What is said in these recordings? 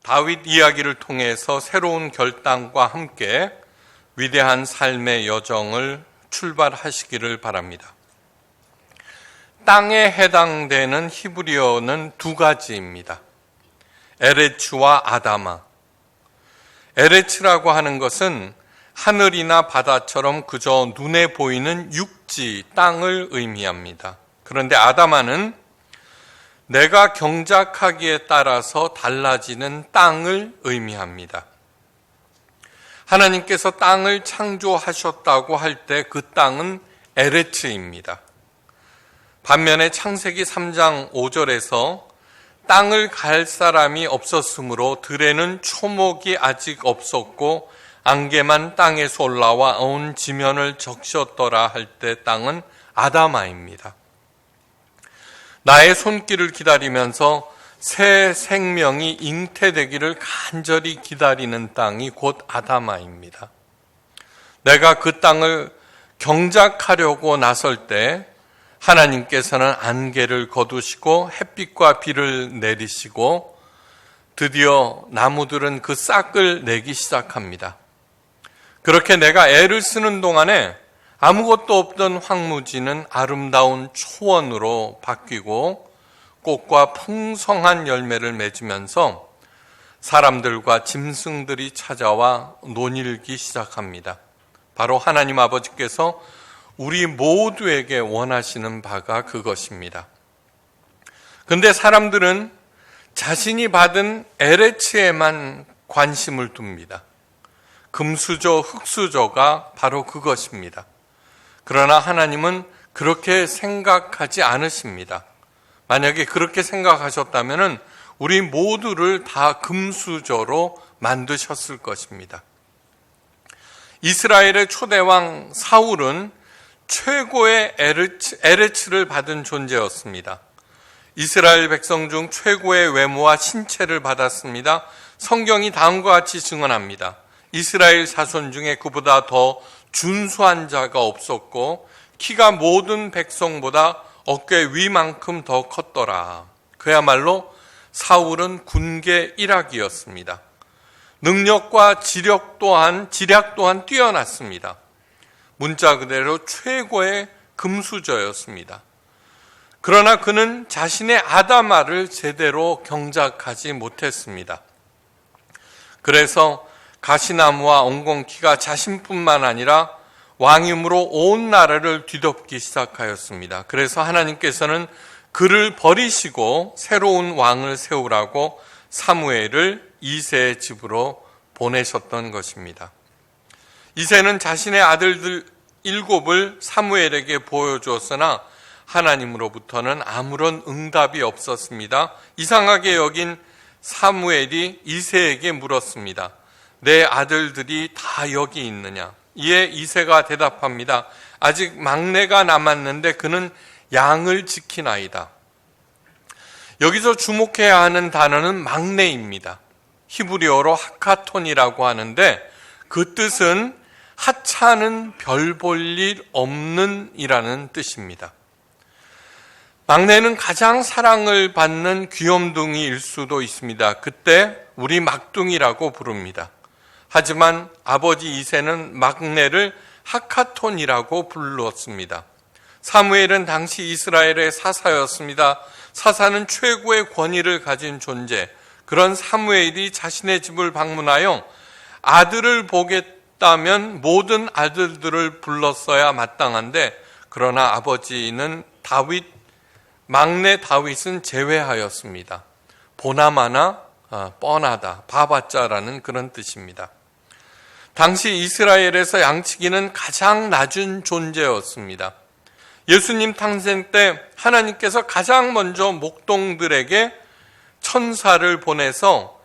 다윗 이야기를 통해서 새로운 결단과 함께 위대한 삶의 여정을 출발하시기를 바랍니다. 땅에 해당되는 히브리어는 두 가지입니다. 에레츠와 아다마. 에레츠라고 하는 것은 하늘이나 바다처럼 그저 눈에 보이는 육지, 땅을 의미합니다. 그런데 아다마는 내가 경작하기에 따라서 달라지는 땅을 의미합니다. 하나님께서 땅을 창조하셨다고 할 때 그 땅은 에레츠입니다. 반면에 창세기 3장 5절에서 땅을 갈 사람이 없었으므로 들에는 초목이 아직 없었고 안개만 땅에서 올라와 온 지면을 적셨더라 할 때 땅은 아다마입니다. 나의 손길을 기다리면서 새 생명이 잉태되기를 간절히 기다리는 땅이 곧 아다마입니다. 내가 그 땅을 경작하려고 나설 때 하나님께서는 안개를 거두시고 햇빛과 비를 내리시고 드디어 나무들은 그 싹을 내기 시작합니다. 그렇게 내가 애를 쓰는 동안에 아무것도 없던 황무지는 아름다운 초원으로 바뀌고 꽃과 풍성한 열매를 맺으면서 사람들과 짐승들이 찾아와 논일기 시작합니다. 바로 하나님 아버지께서 우리 모두에게 원하시는 바가 그것입니다. 그런데 사람들은 자신이 받은 에레츠에만 관심을 둡니다. 금수저, 흙수저가 바로 그것입니다. 그러나 하나님은 그렇게 생각하지 않으십니다. 만약에 그렇게 생각하셨다면 우리 모두를 다 금수저로 만드셨을 것입니다. 이스라엘의 초대왕 사울은 최고의 에레츠를 받은 존재였습니다. 이스라엘 백성 중 최고의 외모와 신체를 받았습니다. 성경이 다음과 같이 증언합니다. 이스라엘 자손 중에 그보다 더 준수한 자가 없었고 키가 모든 백성보다 어깨 위만큼 더 컸더라. 그야말로 사울은 군계 일학이었습니다. 능력과 지략 또한 뛰어났습니다. 문자 그대로 최고의 금수저였습니다. 그러나 그는 자신의 아다마를 제대로 경작하지 못했습니다. 그래서 가시나무와 엉겅퀴가 자신뿐만 아니라 왕임으로 온 나라를 뒤덮기 시작하였습니다. 그래서 하나님께서는 그를 버리시고 새로운 왕을 세우라고 사무엘을 이새의 집으로 보내셨던 것입니다. 이새는 자신의 아들들 7을 사무엘에게 보여주었으나 하나님으로부터는 아무런 응답이 없었습니다. 이상하게 여긴 사무엘이 이새에게 물었습니다. 내 아들들이 다 여기 있느냐? 이에 이새가 대답합니다. 아직 막내가 남았는데 그는 양을 지키나이다. 여기서 주목해야 하는 단어는 막내입니다. 히브리어로 하카톤이라고 하는데 그 뜻은 하찮은 별 볼 일 없는 이라는 뜻입니다. 막내는 가장 사랑을 받는 귀염둥이일 수도 있습니다. 그때 우리 막둥이라고 부릅니다. 하지만 아버지 이새는 막내를 하카톤이라고 불렀습니다. 사무엘은 당시 이스라엘의 사사였습니다. 사사는 최고의 권위를 가진 존재. 그런 사무엘이 자신의 집을 방문하여 아들을 보겠다면 모든 아들들을 불렀어야 마땅한데 그러나 아버지는 막내 다윗은 제외하였습니다. 보나마나 뻔하다, 봐봤자라는 그런 뜻입니다. 당시 이스라엘에서 양치기는 가장 낮은 존재였습니다. 예수님 탄생 때 하나님께서 가장 먼저 목동들에게 천사를 보내서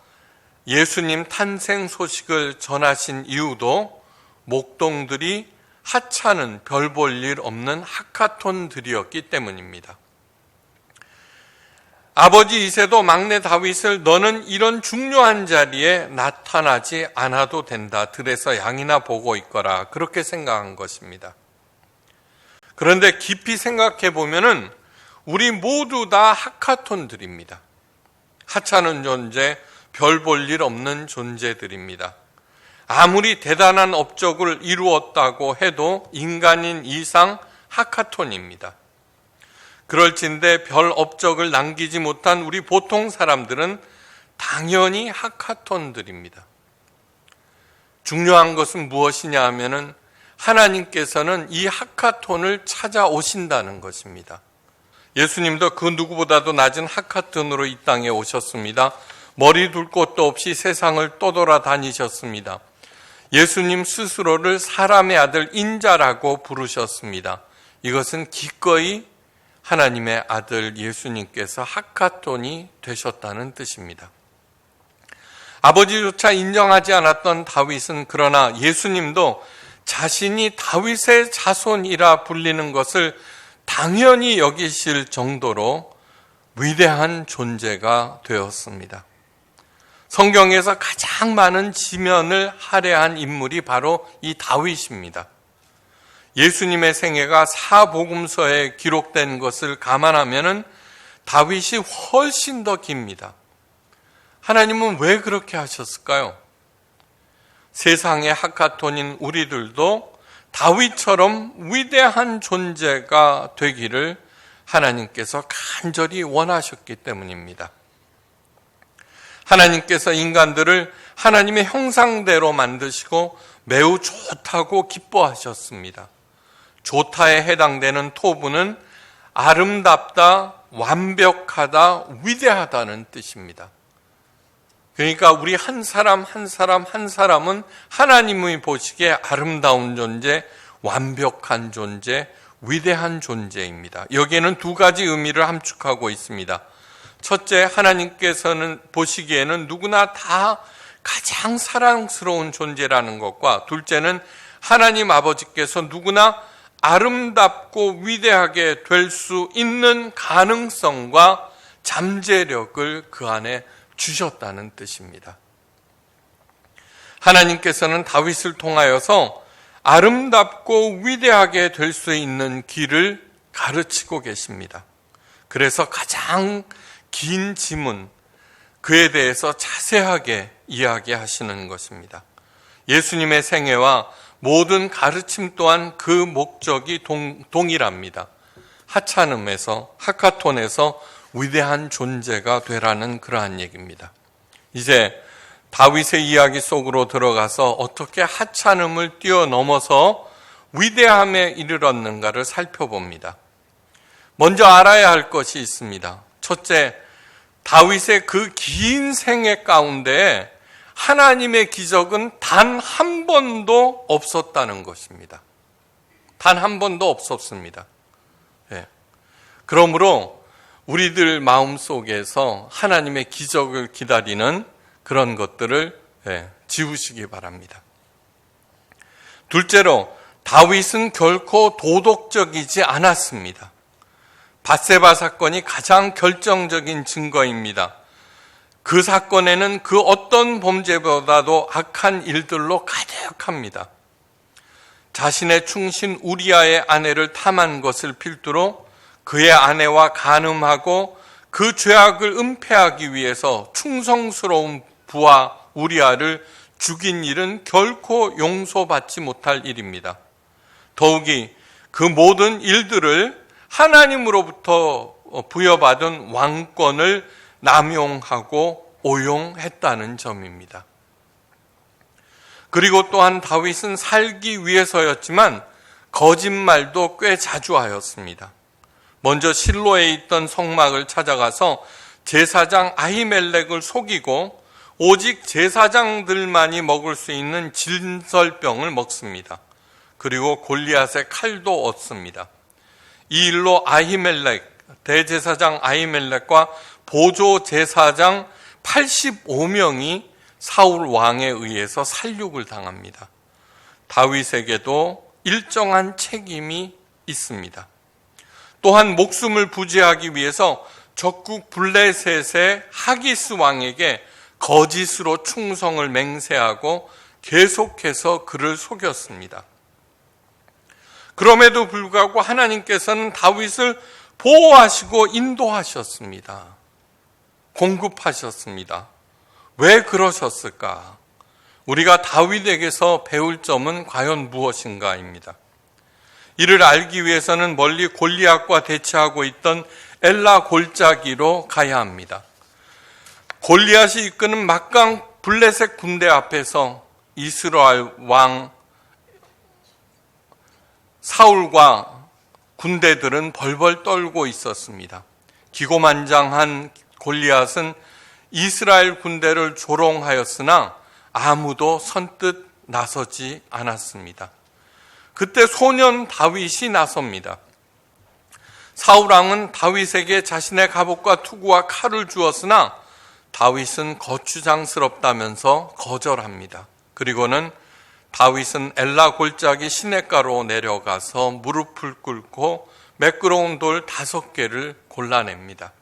예수님 탄생 소식을 전하신 이유도 목동들이 하찮은 별 볼 일 없는 하카톤들이었기 때문입니다. 아버지 이새도 막내 다윗을 너는 이런 중요한 자리에 나타나지 않아도 된다. 들에서 양이나 보고 있거라. 그렇게 생각한 것입니다. 그런데 깊이 생각해 보면은 우리 모두 다 하카톤들입니다. 하찮은 존재, 별 볼 일 없는 존재들입니다. 아무리 대단한 업적을 이루었다고 해도 인간인 이상 하카톤입니다. 그럴진데 별 업적을 남기지 못한 우리 보통 사람들은 당연히 하카톤들입니다. 중요한 것은 무엇이냐 하면은 하나님께서는 이 하카톤을 찾아오신다는 것입니다. 예수님도 그 누구보다도 낮은 하카톤으로 이 땅에 오셨습니다. 머리 둘 곳도 없이 세상을 떠돌아다니셨습니다. 예수님 스스로를 사람의 아들 인자라고 부르셨습니다. 이것은 기꺼이 하나님의 아들 예수님께서 하카톤이 되셨다는 뜻입니다. 아버지조차 인정하지 않았던 다윗은 그러나 예수님도 자신이 다윗의 자손이라 불리는 것을 당연히 여기실 정도로 위대한 존재가 되었습니다. 성경에서 가장 많은 지면을 할애한 인물이 바로 이 다윗입니다. 예수님의 생애가 사복음서에 기록된 것을 감안하면 다윗이 훨씬 더 깁니다. 하나님은 왜 그렇게 하셨을까요? 세상의 하카톤인 우리들도 다윗처럼 위대한 존재가 되기를 하나님께서 간절히 원하셨기 때문입니다. 하나님께서 인간들을 하나님의 형상대로 만드시고 매우 좋다고 기뻐하셨습니다. 좋다에 해당되는 토부는 아름답다, 완벽하다, 위대하다는 뜻입니다. 그러니까 우리 한 사람 한 사람은 하나님이 보시기에 아름다운 존재, 완벽한 존재, 위대한 존재입니다. 여기에는 두 가지 의미를 함축하고 있습니다. 첫째, 하나님께서는 보시기에는 누구나 다 가장 사랑스러운 존재라는 것과, 둘째는 하나님 아버지께서 누구나 아름답고 위대하게 될 수 있는 가능성과 잠재력을 그 안에 주셨다는 뜻입니다. 하나님께서는 다윗을 통하여서 아름답고 위대하게 될 수 있는 길을 가르치고 계십니다. 그래서 가장 긴 지문, 그에 대해서 자세하게 이야기하시는 것입니다. 예수님의 생애와 모든 가르침 또한 그 목적이 동일합니다. 하찮음에서, 하카톤에서 위대한 존재가 되라는 그러한 얘기입니다. 이제 다윗의 이야기 속으로 들어가서 어떻게 하찮음을 뛰어넘어서 위대함에 이르렀는가를 살펴봅니다. 먼저 알아야 할 것이 있습니다. 첫째, 다윗의 그 긴 생애 가운데 하나님의 기적은 단 한 번도 없었다는 것입니다. 단 한 번도 없었습니다. 예. 그러므로 우리들 마음속에서 하나님의 기적을 기다리는 그런 것들을 지우시기 바랍니다. 둘째로, 다윗은 결코 도덕적이지 않았습니다. 밧세바 사건이 가장 결정적인 증거입니다. 그 사건에는 그 어떤 범죄보다도 악한 일들로 가득합니다. 자신의 충신 우리아의 아내를 탐한 것을 필두로 그의 아내와 간음하고 그 죄악을 은폐하기 위해서 충성스러운 부하 우리아를 죽인 일은 결코 용서받지 못할 일입니다. 더욱이 그 모든 일들을 하나님으로부터 부여받은 왕권을 남용하고 오용했다는 점입니다. 그리고 또한 다윗은 살기 위해서였지만 거짓말도 꽤 자주 하였습니다. 먼저 실로에 있던 성막을 찾아가서 제사장 아히멜렉을 속이고 오직 제사장들만이 먹을 수 있는 진설병을 먹습니다. 그리고 골리앗의 칼도 얻습니다. 이 일로 아히멜렉, 대제사장 아히멜렉과 보조 제사장 85명이 사울 왕에 의해서 살육을 당합니다. 다윗에게도 일정한 책임이 있습니다. 또한 목숨을 부지하기 위해서 적국 블레셋의 하기스 왕에게 거짓으로 충성을 맹세하고 계속해서 그를 속였습니다. 그럼에도 불구하고 하나님께서는 다윗을 보호하시고 인도하셨습니다. 공급하셨습니다. 왜 그러셨을까? 우리가 다윗에게서 배울 점은 과연 무엇인가입니다. 이를 알기 위해서는 멀리 골리앗과 대치하고 있던 엘라 골짜기로 가야 합니다. 골리앗이 이끄는 막강 블레셋 군대 앞에서 이스라엘 왕 사울과 군대들은 벌벌 떨고 있었습니다. 기고만장한 골리앗은 이스라엘 군대를 조롱하였으나 아무도 선뜻 나서지 않았습니다. 그때 소년 다윗이 나섭니다. 사울왕은 다윗에게 자신의 갑옷과 투구와 칼을 주었으나 다윗은 거추장스럽다면서 거절합니다. 그리고는 다윗은 엘라 골짜기 시냇가로 내려가서 무릎을 꿇고 매끄러운 돌 5개를 골라냅니다.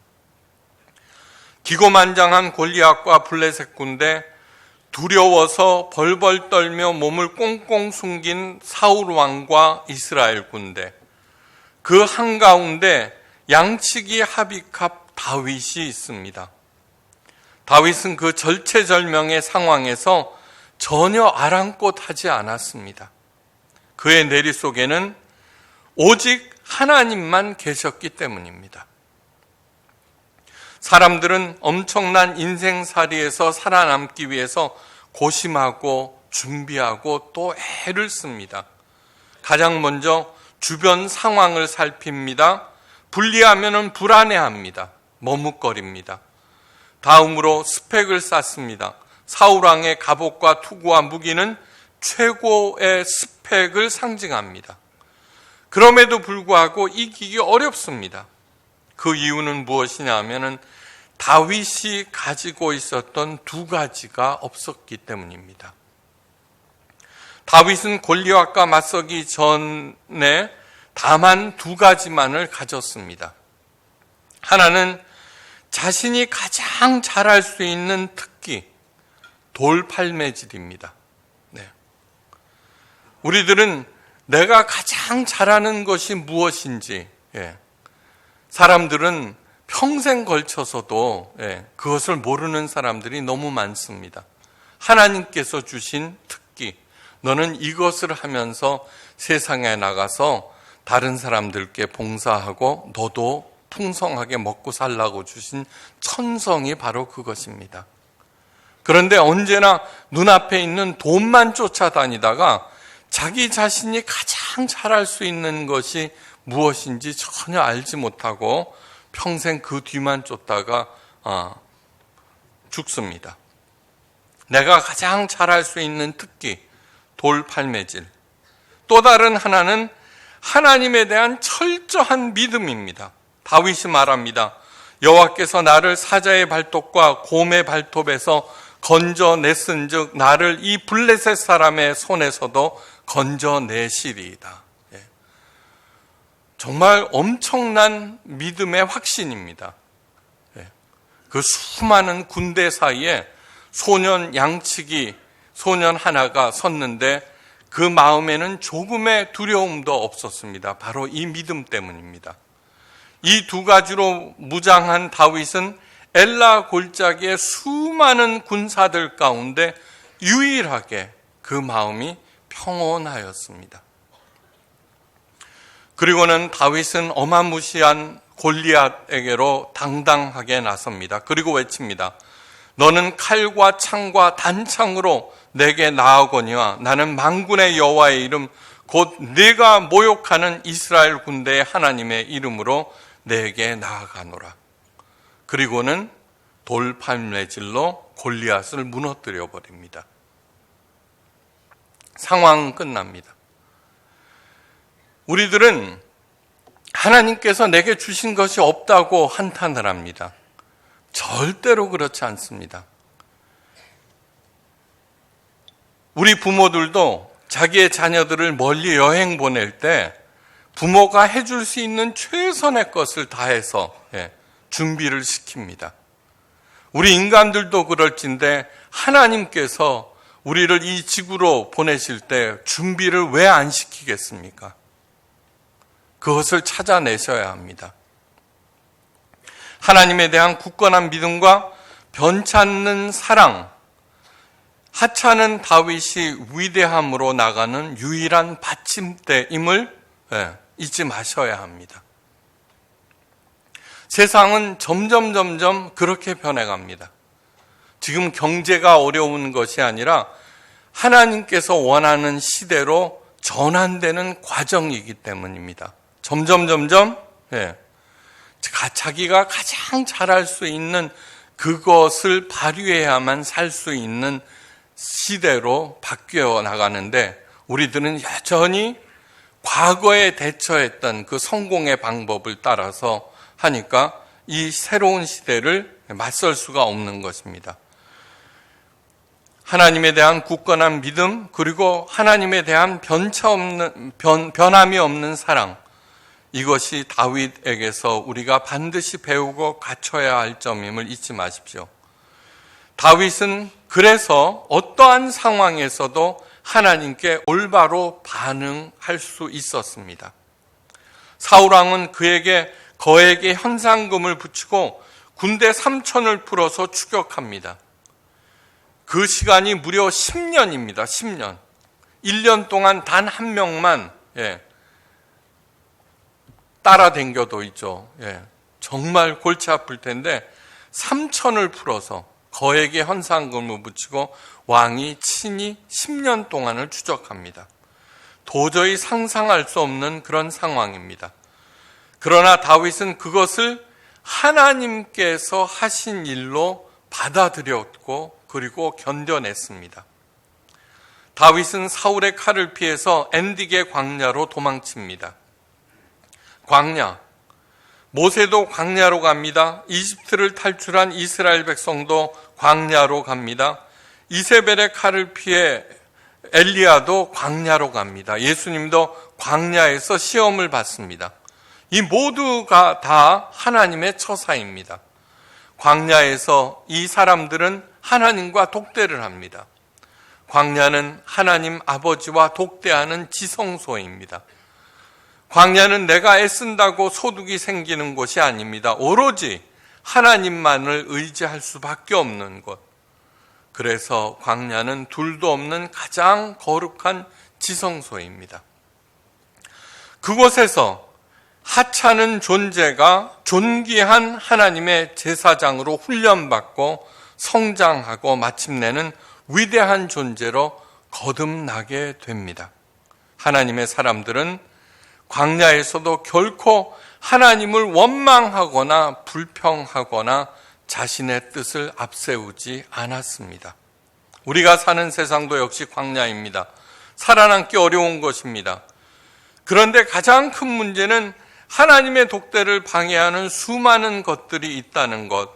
기고만장한 골리앗과 블레셋 군대, 두려워서 벌벌 떨며 몸을 꽁꽁 숨긴 사울 왕과 이스라엘 군대, 그 한가운데 양치기 하비캅 다윗이 있습니다. 다윗은 그 절체절명의 상황에서 전혀 아랑곳하지 않았습니다. 그의 내리 속에는 오직 하나님만 계셨기 때문입니다. 사람들은 엄청난 인생살이에서 살아남기 위해서 고심하고 준비하고 또 애를 씁니다. 가장 먼저 주변 상황을 살핍니다. 불리하면 불안해합니다. 머뭇거립니다. 다음으로 스펙을 쌓습니다. 사울왕의 갑옷과 투구와 무기는 최고의 스펙을 상징합니다. 그럼에도 불구하고 이기기 어렵습니다. 그 이유는 무엇이냐 하면은 다윗이 가지고 있었던 2가지가 없었기 때문입니다. 다윗은 골리앗과 맞서기 전에 다만 2가지만을 가졌습니다. 하나는 자신이 가장 잘할 수 있는 특기, 돌팔매질입니다. 네. 우리들은 내가 가장 잘하는 것이 무엇인지, 사람들은 평생 걸쳐서도 그것을 모르는 사람들이 너무 많습니다. 하나님께서 주신 특기, 너는 이것을 하면서 세상에 나가서 다른 사람들께 봉사하고 너도 풍성하게 먹고 살라고 주신 천성이 바로 그것입니다. 그런데 언제나 눈앞에 있는 돈만 쫓아다니다가 자기 자신이 가장 잘할 수 있는 것이 무엇인지 전혀 알지 못하고 평생 그 뒤만 쫓다가 죽습니다. 내가 가장 잘할 수 있는 특기, 돌팔매질. 또 다른 하나는 하나님에 대한 철저한 믿음입니다. 다윗이 말합니다. 여호와께서 나를 사자의 발톱과 곰의 발톱에서 건져냈은즉 나를 이 블레셋 사람의 손에서도 건져내시리이다. 정말 엄청난 믿음의 확신입니다. 그 수많은 군대 사이에 소년 양치기 소년 하나가 섰는데 그 마음에는 조금의 두려움도 없었습니다. 바로 이 믿음 때문입니다. 이 2가지로 무장한 다윗은 엘라 골짜기의 수많은 군사들 가운데 유일하게 그 마음이 평온하였습니다. 그리고는 다윗은 어마무시한 골리앗에게로 당당하게 나섭니다. 그리고 외칩니다. 너는 칼과 창과 단창으로 내게 나아거니와 나는 만군의 여호와의 이름 곧 네가 모욕하는 이스라엘 군대의 하나님의 이름으로 내게 나아가노라. 그리고는 돌팔매질로 골리앗을 무너뜨려 버립니다. 상황은 끝납니다. 우리들은 하나님께서 내게 주신 것이 없다고 한탄을 합니다. 절대로 그렇지 않습니다. 우리 부모들도 자기의 자녀들을 멀리 여행 보낼 때 부모가 해줄 수 있는 최선의 것을 다해서 준비를 시킵니다. 우리 인간들도 그럴진데 하나님께서 우리를 이 지구로 보내실 때 준비를 왜 안 시키겠습니까? 그것을 찾아내셔야 합니다. 하나님에 대한 굳건한 믿음과 변찮는 사랑, 하찮은 다윗이 위대함으로 나가는 유일한 받침대임을 잊지 마셔야 합니다. 세상은 점점 그렇게 변해갑니다. 지금 경제가 어려운 것이 아니라 하나님께서 원하는 시대로 전환되는 과정이기 때문입니다. 점점 자기가 가장 잘할 수 있는 그것을 발휘해야만 살 수 있는 시대로 바뀌어 나가는데, 우리들은 여전히 과거에 대처했던 그 성공의 방법을 따라서 하니까 이 새로운 시대를 맞설 수가 없는 것입니다. 하나님에 대한 굳건한 믿음, 그리고 하나님에 대한 변함이 없는 사랑, 이것이 다윗에게서 우리가 반드시 배우고 갖춰야 할 점임을 잊지 마십시오. 다윗은 그래서 어떠한 상황에서도 하나님께 올바로 반응할 수 있었습니다. 사울왕은 거에게 현상금을 붙이고 군대 3,000을 풀어서 추격합니다. 그 시간이 무려 10년입니다. 10년. 1년 동안 단 한 명만 따라댕겨도 있죠. 정말 골치 아플 텐데 3,000을 풀어서 거에게 현상금을 붙이고 왕이 친히 10년 동안을 추적합니다. 도저히 상상할 수 없는 그런 상황입니다. 그러나 다윗은 그것을 하나님께서 하신 일로 받아들였고 그리고 견뎌냈습니다. 다윗은 사울의 칼을 피해서 엔딕의 광야로 도망칩니다. 광야, 모세도 광야로 갑니다. 이집트를 탈출한 이스라엘 백성도 광야로 갑니다. 이세벨의 칼을 피해 엘리야도 광야로 갑니다. 예수님도 광야에서 시험을 받습니다. 이 모두가 다 하나님의 처사입니다. 광야에서 이 사람들은 하나님과 독대를 합니다. 광야는 하나님 아버지와 독대하는 지성소입니다. 광야는 내가 애쓴다고 소득이 생기는 곳이 아닙니다. 오로지 하나님만을 의지할 수밖에 없는 곳. 그래서 광야는 둘도 없는 가장 거룩한 지성소입니다. 그곳에서 하찮은 존재가 존귀한 하나님의 제사장으로 훈련받고 성장하고 마침내는 위대한 존재로 거듭나게 됩니다. 하나님의 사람들은 광야에서도 결코 하나님을 원망하거나 불평하거나 자신의 뜻을 앞세우지 않았습니다. 우리가 사는 세상도 역시 광야입니다. 살아남기 어려운 것입니다. 그런데 가장 큰 문제는 하나님의 독대를 방해하는 수많은 것들이 있다는 것,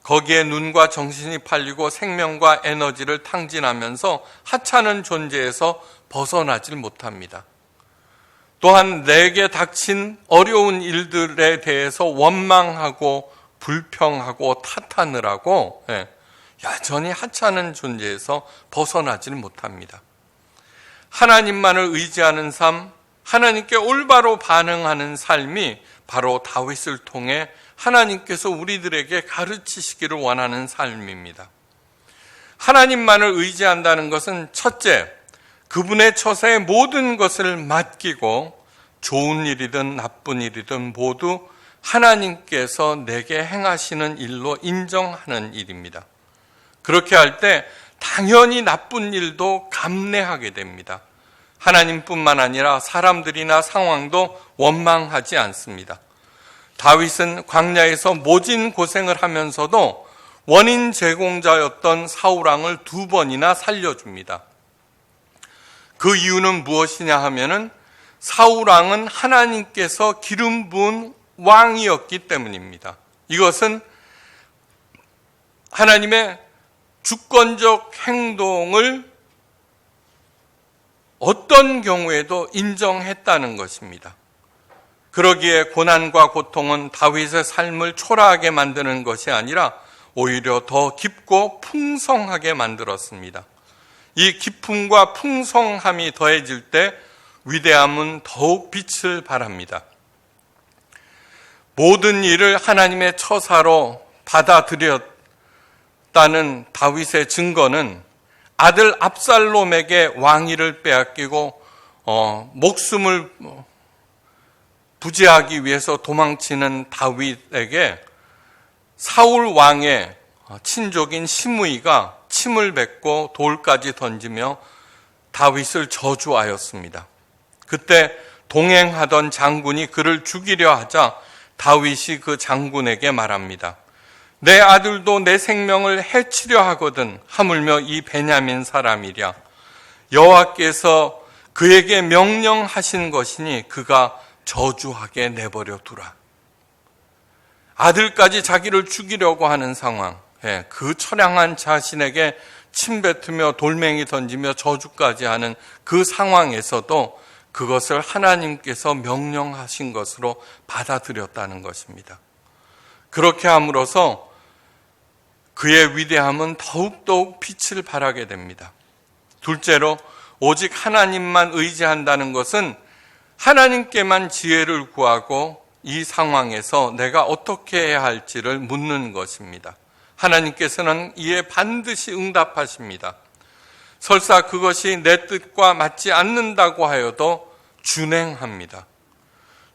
거기에 눈과 정신이 팔리고 생명과 에너지를 탕진하면서 하찮은 존재에서 벗어나질 못합니다. 또한 내게 닥친 어려운 일들에 대해서 원망하고 불평하고 탓하느라고 여전히 하찮은 존재에서 벗어나질 못합니다. 하나님만을 의지하는 삶, 하나님께 올바로 반응하는 삶이 바로 다윗을 통해 하나님께서 우리들에게 가르치시기를 원하는 삶입니다. 하나님만을 의지한다는 것은 첫째, 그분의 처사에 모든 것을 맡기고 좋은 일이든 나쁜 일이든 모두 하나님께서 내게 행하시는 일로 인정하는 일입니다. 그렇게 할 때 당연히 나쁜 일도 감내하게 됩니다. 하나님뿐만 아니라 사람들이나 상황도 원망하지 않습니다. 다윗은 광야에서 모진 고생을 하면서도 원인 제공자였던 사울왕을 2번이나 살려줍니다. 그 이유는 무엇이냐 하면은 사울왕은 하나님께서 기름 부은 왕이었기 때문입니다. 이것은 하나님의 주권적 행동을 어떤 경우에도 인정했다는 것입니다. 그러기에 고난과 고통은 다윗의 삶을 초라하게 만드는 것이 아니라 오히려 더 깊고 풍성하게 만들었습니다. 이 기쁨과 풍성함이 더해질 때 위대함은 더욱 빛을 발합니다. 모든 일을 하나님의 처사로 받아들였 했다는 다윗의 증거는 아들 압살롬에게 왕위를 빼앗기고 목숨을 부지하기 위해서 도망치는 다윗에게 사울 왕의 친족인 시므이가 침을 뱉고 돌까지 던지며 다윗을 저주하였습니다. 그때 동행하던 장군이 그를 죽이려 하자 다윗이 그 장군에게 말합니다. 내 아들도 내 생명을 해치려 하거든 하물며 이 베냐민 사람이랴. 여호와께서 그에게 명령하신 것이니 그가 저주하게 내버려 두라. 아들까지 자기를 죽이려고 하는 상황, 그 처량한 자신에게 침뱉으며 돌멩이 던지며 저주까지 하는 그 상황에서도 그것을 하나님께서 명령하신 것으로 받아들였다는 것입니다. 그렇게 함으로써 그의 위대함은 더욱더욱 빛을 발하게 됩니다. 둘째로 오직 하나님만 의지한다는 것은 하나님께만 지혜를 구하고 이 상황에서 내가 어떻게 해야 할지를 묻는 것입니다. 하나님께서는 이에 반드시 응답하십니다. 설사 그것이 내 뜻과 맞지 않는다고 하여도 준행합니다.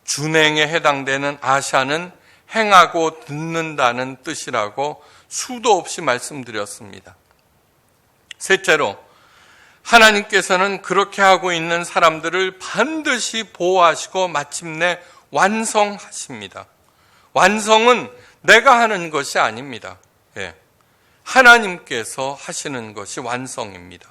준행에 해당되는 아샤는 행하고 듣는다는 뜻이라고 수도 없이 말씀드렸습니다. 셋째로 하나님께서는 그렇게 하고 있는 사람들을 반드시 보호하시고 마침내 완성하십니다. 완성은 내가 하는 것이 아닙니다. 하나님께서 하시는 것이 완성입니다.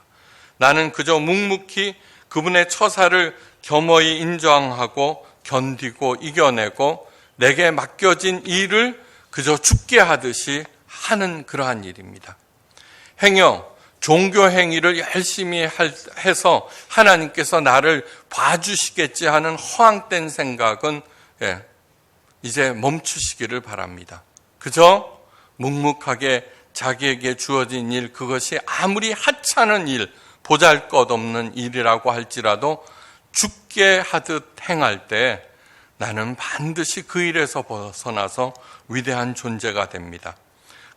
나는 그저 묵묵히 그분의 처사를 겸허히 인정하고 견디고 이겨내고 내게 맡겨진 일을 그저 죽게 하듯이 하는 그러한 일입니다. 행여 종교 행위를 열심히 해서 하나님께서 나를 봐주시겠지 하는 허황된 생각은 이제 멈추시기를 바랍니다. 그저 묵묵하게 자기에게 주어진 일, 그것이 아무리 하찮은 일, 보잘것없는 일이라고 할지라도 죽게 하듯 행할 때 나는 반드시 그 일에서 벗어나서 위대한 존재가 됩니다.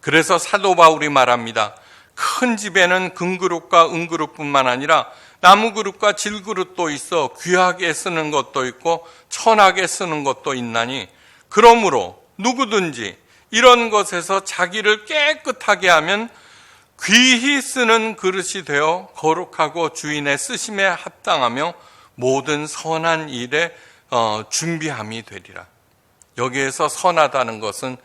그래서 사도 바울이 말합니다. 큰 집에는 금그릇과 은그릇뿐만 아니라 나무그릇과 질그릇도 있어 귀하게 쓰는 것도 있고 천하게 쓰는 것도 있나니 그러므로 누구든지 이런 것에서 자기를 깨끗하게 하면 귀히 쓰는 그릇이 되어 거룩하고 주인의 쓰심에 합당하며 모든 선한 일에 준비함이 되리라. 여기에서 선하다는 것은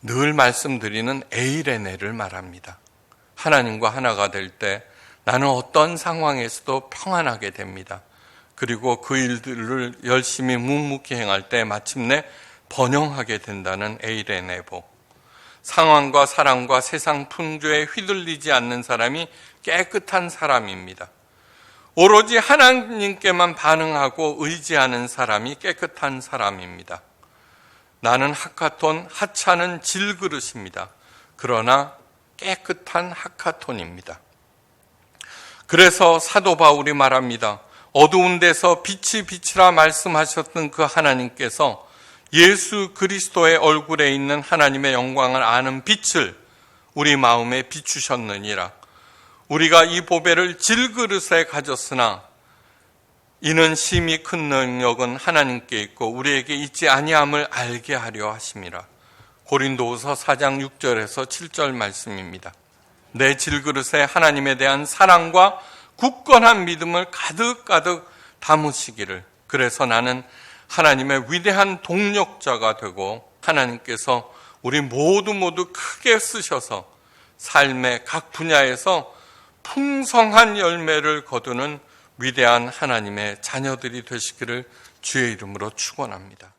늘 말씀드리는 에이레네를 말합니다. 하나님과 하나가 될 때 나는 어떤 상황에서도 평안하게 됩니다. 그리고 그 일들을 열심히 묵묵히 행할 때 마침내 번영하게 된다는 에이레네보. 상황과 사랑과 세상 풍조에 휘둘리지 않는 사람이 깨끗한 사람입니다. 오로지 하나님께만 반응하고 의지하는 사람이 깨끗한 사람입니다. 나는 하카톤, 하찮은 질그릇입니다. 그러나 깨끗한 하카톤입니다. 그래서 사도 바울이 말합니다. 어두운 데서 빛이 빛이라 말씀하셨던 그 하나님께서 예수 그리스도의 얼굴에 있는 하나님의 영광을 아는 빛을 우리 마음에 비추셨느니라. 우리가 이 보배를 질그릇에 가졌으나 이는 심히 큰 능력은 하나님께 있고 우리에게 있지 아니함을 알게 하려 하심이라. 고린도후서 4장 6절에서 7절 말씀입니다. 내 질그릇에 하나님에 대한 사랑과 굳건한 믿음을 가득가득 담으시기를. 그래서 나는 하나님의 위대한 동력자가 되고 하나님께서 우리 모두 크게 쓰셔서 삶의 각 분야에서 풍성한 열매를 거두는 위대한 하나님의 자녀들이 되시기를 주의 이름으로 축원합니다.